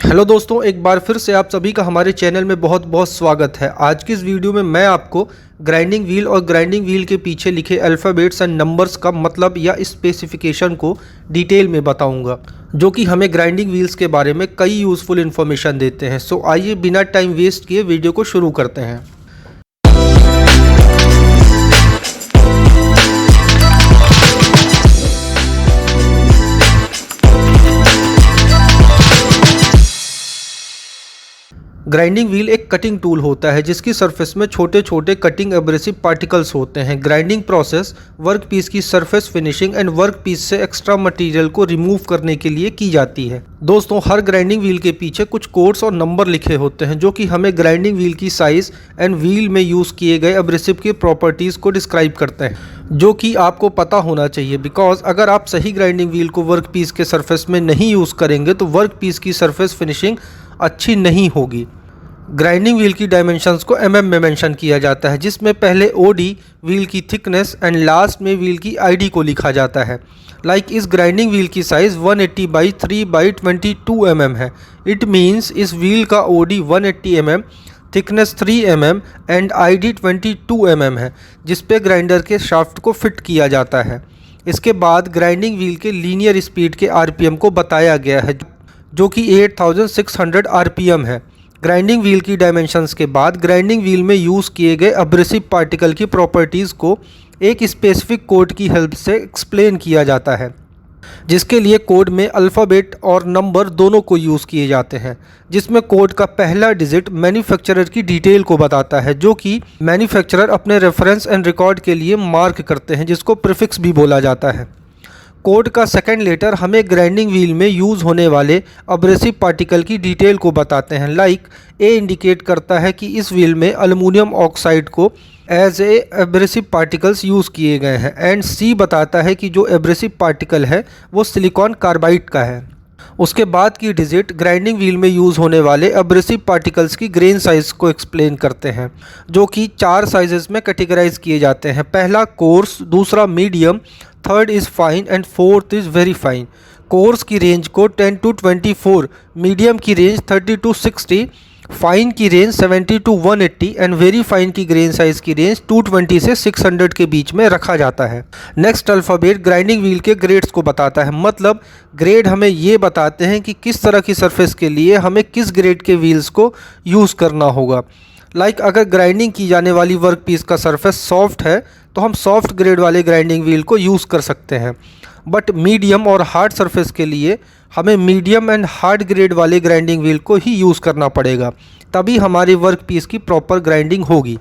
Hello दोस्तों, एक बार फिर से आप सभी का हमारे चैनल में बहुत बहुत स्वागत है। आज की इस वीडियो में मैं आपको ग्राइंडिंग व्हील और ग्राइंडिंग व्हील के पीछे लिखे अल्फ़ाबेट्स एंड नंबर्स का मतलब या स्पेसिफिकेशन को डिटेल में बताऊंगा, जो कि हमें ग्राइंडिंग व्हील्स के बारे में कई यूज़फुल इन्फॉर्मेशन देते हैं। सो आइए बिना टाइम वेस्ट किए वीडियो को शुरू करते हैं। ग्राइंडिंग व्हील एक कटिंग टूल होता है जिसकी सरफेस में छोटे छोटे कटिंग एब्रेसिव पार्टिकल्स होते हैं। ग्राइंडिंग प्रोसेस वर्क पीस की surface finishing and work piece से एक्स्ट्रा मटेरियल को रिमूव करने के लिए की जाती है। दोस्तों, हर ग्राइंडिंग व्हील के पीछे कुछ कोड्स और नंबर लिखे होते हैं जो कि हमें ग्राइंडिंग व्हील की साइज एंड व्हील में यूज़ किए गए एब्रेसिव की प्रॉपर्टीज़ को डिस्क्राइब करते हैं, जो कि आपको पता होना चाहिए। बिकॉज अगर आप सही ग्राइंडिंग व्हील को वर्क पीस के सरफेस में नहीं यूज़ करेंगे तो वर्क पीस की सरफेस फिनिशिंग अच्छी नहीं होगी। ग्राइंडिंग व्हील की डायमेंशंस को mm में मेंशन किया जाता है, जिसमें पहले OD व्हील की थिकनेस एंड लास्ट में व्हील की ID को लिखा जाता है। इस ग्राइंडिंग व्हील की साइज़ 180 बाई 3 बाई 22 mm है। इट मीन्स इस व्हील का OD 180 mm, thickness 3 mm and ID 22 mm है, जिस पे ग्राइंडर के शाफ्ट को फिट किया जाता है। इसके बाद ग्राइंडिंग व्हील के लीनियर स्पीड के RPM को बताया गया है, जो कि 8600 RPM है। ग्राइंडिंग व्हील की डायमेंशंस के बाद ग्राइंडिंग व्हील में यूज़ किए गए एब्रेसिव पार्टिकल की प्रॉपर्टीज़ को एक स्पेसिफिक कोड की हेल्प से एक्सप्लेन किया जाता है, जिसके लिए कोड में अल्फ़ाबेट और नंबर दोनों को यूज़ किए जाते हैं। जिसमें कोड का पहला डिजिट मैन्युफैक्चरर की डिटेल को बताता है, जो कि मैन्युफैक्चरर अपने रेफरेंस एंड रिकॉर्ड के लिए मार्क करते हैं, जिसको प्रीफिक्स भी बोला जाता है। कोड का सेकंड लेटर हमें ग्राइंडिंग व्हील में यूज़ होने वाले एब्रेसिव पार्टिकल की डिटेल को बताते हैं। ए इंडिकेट करता है कि इस व्हील में एल्युमिनियम ऑक्साइड को as a abrasive particles use किए गए हैं, एंड सी बताता है कि जो एब्रेसिव पार्टिकल है वो सिलिकॉन कार्बाइड का है। उसके बाद की डिजिट ग्राइंडिंग व्हील में यूज़ होने वाले एब्रेसिव पार्टिकल्स की ग्रेन साइज को एक्सप्लेन करते हैं, जो कि 4 साइजेस में कैटेगराइज किए जाते हैं। पहला कोर्स, दूसरा medium, third is fine and fourth is very fine. Course की रेंज को 10 to 24, मीडियम की रेंज 30 to 60, फाइन की range 70 to 180 and very fine की ग्रेन साइज की रेंज 220 से 600 के बीच में रखा जाता है। नेक्स्ट अल्फ़ाबेट ग्राइंडिंग व्हील के ग्रेड्स को बताता है, मतलब ग्रेड हमें ये बताते हैं कि किस तरह की सरफेस के लिए हमें किस ग्रेड के व्हील्स को यूज़ करना होगा। अगर ग्राइंडिंग की जाने वाली वर्क पीस का सरफेस सॉफ्ट है तो हम सॉफ्ट ग्रेड वाले ग्राइंडिंग व्हील को यूज़ कर सकते हैं, बट मीडियम और हार्ड सरफेस के लिए हमें मीडियम एंड हार्ड ग्रेड वाले ग्राइंडिंग व्हील को ही यूज़ करना पड़ेगा, तभी हमारी वर्क पीस की प्रॉपर ग्राइंडिंग होगी।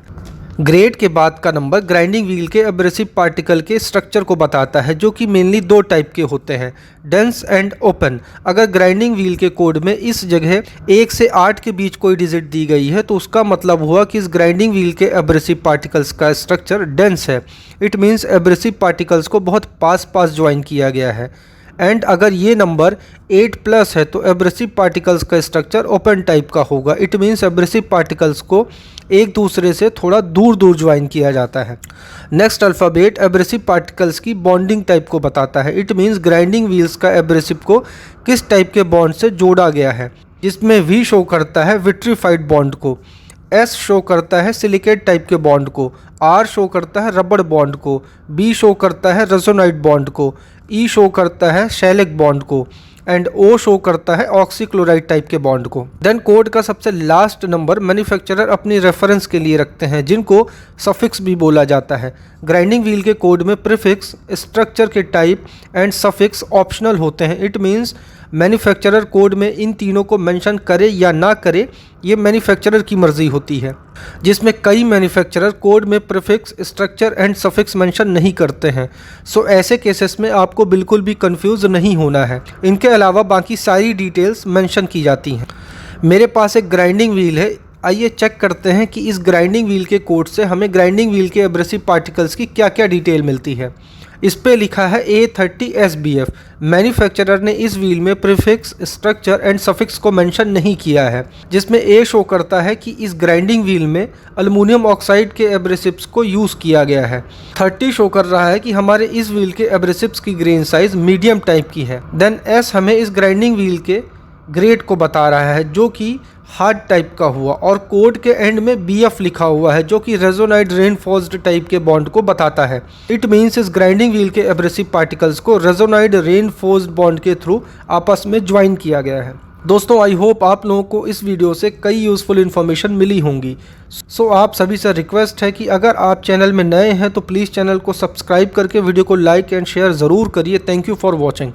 ग्रेड के बाद का नंबर ग्राइंडिंग व्हील के एब्रेसिव पार्टिकल के स्ट्रक्चर को बताता है, जो कि मेनली 2 टाइप के होते हैं, डेंस एंड ओपन। अगर ग्राइंडिंग व्हील के कोड में इस जगह 1 से 8 के बीच कोई डिजिट दी गई है तो उसका मतलब हुआ कि इस ग्राइंडिंग व्हील के एब्रेसिव पार्टिकल्स का स्ट्रक्चर डेंस है। इट मीन्स एब्रेसिव पार्टिकल्स को बहुत पास ज्वाइन किया गया है। एंड अगर ये नंबर 8+ है तो एब्रेसिव पार्टिकल्स का स्ट्रक्चर ओपन टाइप का होगा। इट मीन्स एब्रेसिव पार्टिकल्स को एक दूसरे से थोड़ा दूर दूर ज्वाइन किया जाता है। नेक्स्ट अल्फ़ाबेट एब्रेसिव पार्टिकल्स की बॉन्डिंग टाइप को बताता है। इट मीन्स ग्राइंडिंग व्हील्स का एब्रेसिव को किस टाइप के बॉन्ड से जोड़ा गया है, जिसमें V शो करता है विट्रीफाइड बॉन्ड को, S शो करता है सिलिकेट टाइप के बॉन्ड को, R शो करता है रबड़ बॉन्ड को, B शो करता है रेजोनाइट बॉन्ड को, E शो करता है शेलिक बॉन्ड को, एंड O शो करता है ऑक्सीक्लोराइड टाइप के बॉन्ड को। देन कोड का सबसे लास्ट नंबर मैन्युफैक्चरर अपनी रेफरेंस के लिए रखते हैं, जिनको सफिक्स भी बोला जाता है। ग्राइंडिंग व्हील के कोड में प्रीफिक्स, स्ट्रक्चर के टाइप एंड सफिक्स ऑप्शनल होते हैं। इट मीन्स मैन्युफैक्चरर कोड में इन तीनों को मेंशन करे या ना करे, ये मैन्युफैक्चरर की मर्जी होती है, जिसमें कई मैन्युफैक्चरर कोड में prefix, structure and suffix mention नहीं करते हैं। सो ऐसे केसेस में आपको बिल्कुल भी कंफ्यूज नहीं होना है। इनके अलावा बाकी सारी डिटेल्स मेंशन की जाती हैं। मेरे पास एक ग्राइंडिंग व्हील है, आइए चेक करते हैं कि इस ग्राइंडिंग व्हील के कोड से हमें ग्राइंडिंग व्हील के एब्रेसिव पार्टिकल्स की क्या क्या डिटेल मिलती है। इस पे लिखा है A30 SBF। मैन्युफैक्चरर ने इस व्हील में प्रीफिक्स, स्ट्रक्चर एंड सफिक्स को मेंशन नहीं किया है, जिसमें A शो करता है कि इस ग्राइंडिंग व्हील में एल्युमिनियम ऑक्साइड के एब्रेसिव्स को यूज़ किया गया है। 30 शो कर रहा है कि हमारे इस व्हील के एब्रेसिव्स की ग्रेन साइज मीडियम टाइप की है। देन S हमें इस ग्राइंडिंग व्हील के ग्रेड को बता रहा है जो कि हार्ड टाइप का हुआ, और कोड के एंड में BF लिखा हुआ है जो कि रेजोनाइड रेनफोर्स्ड टाइप के बॉन्ड को बताता है। इट मीन्स इस ग्राइंडिंग व्हील के एब्रेसिव पार्टिकल्स को रेजोनाइड रेनफोर्स्ड बॉन्ड के थ्रू आपस में ज्वाइन किया गया है। दोस्तों, आई होप आप लोगों को इस वीडियो से कई यूज़फुल इन्फॉर्मेशन मिली होंगी। सो आप सभी से रिक्वेस्ट है कि अगर आप चैनल में नए हैं तो प्लीज़ चैनल को सब्सक्राइब करके वीडियो को लाइक एंड शेयर ज़रूर करिए। Thank you for watching.